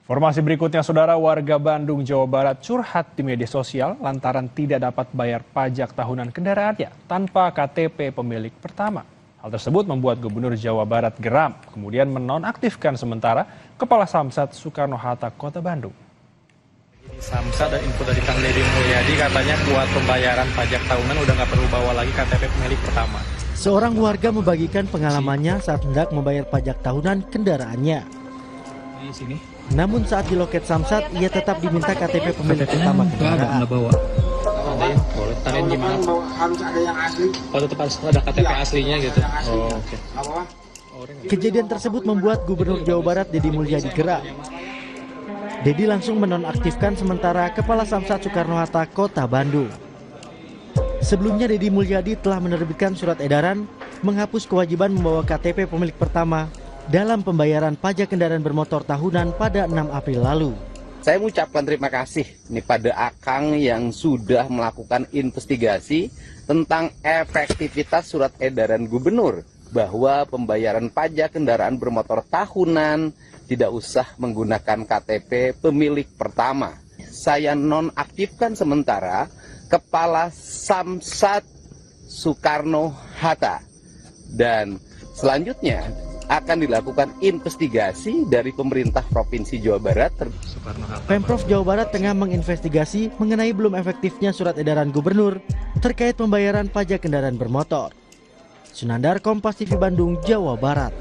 Informasi berikutnya, saudara, warga Bandung, Jawa Barat curhat di media sosial lantaran tidak dapat bayar pajak tahunan kendaraannya tanpa KTP pemilik pertama. Hal tersebut membuat Gubernur Jawa Barat geram, kemudian menonaktifkan sementara Kepala Samsat Soekarno-Hatta Kota Bandung. Samsat dan info dari Kang Deddy Mulyadi katanya buat pembayaran pajak tahunan udah nggak perlu bawa lagi KTP pemilik pertama. Seorang warga membagikan pengalamannya saat hendak membayar pajak tahunan kendaraannya. Di sini. Namun saat di loket Samsat, ia tetap diminta KTP pemilik pertama kendaraan. Boleh. Tanya gimana? Harus ada yang asli. Oh, tetap harus ada KTP aslinya gitu. Oh, oke. Kejadian tersebut membuat Gubernur Jawa Barat Deddy Mulyadi geram. Deddy langsung menonaktifkan sementara Kepala Samsat Soekarno-Hatta Kota Bandung. Sebelumnya Deddy Mulyadi telah menerbitkan surat edaran menghapus kewajiban membawa KTP pemilik pertama dalam pembayaran pajak kendaraan bermotor tahunan pada 6 April lalu. Saya mengucapkan terima kasih nih pada Akang yang sudah melakukan investigasi tentang efektivitas surat edaran gubernur bahwa pembayaran pajak kendaraan bermotor tahunan tidak usah menggunakan KTP pemilik pertama. Saya nonaktifkan sementara Kepala Samsat Soekarno-Hatta dan selanjutnya akan dilakukan investigasi dari pemerintah Provinsi Jawa Barat. Pemprov Jawa Barat tengah menginvestigasi mengenai belum efektifnya surat edaran gubernur terkait pembayaran pajak kendaraan bermotor. Sunandar, Kompas TV Bandung, Jawa Barat.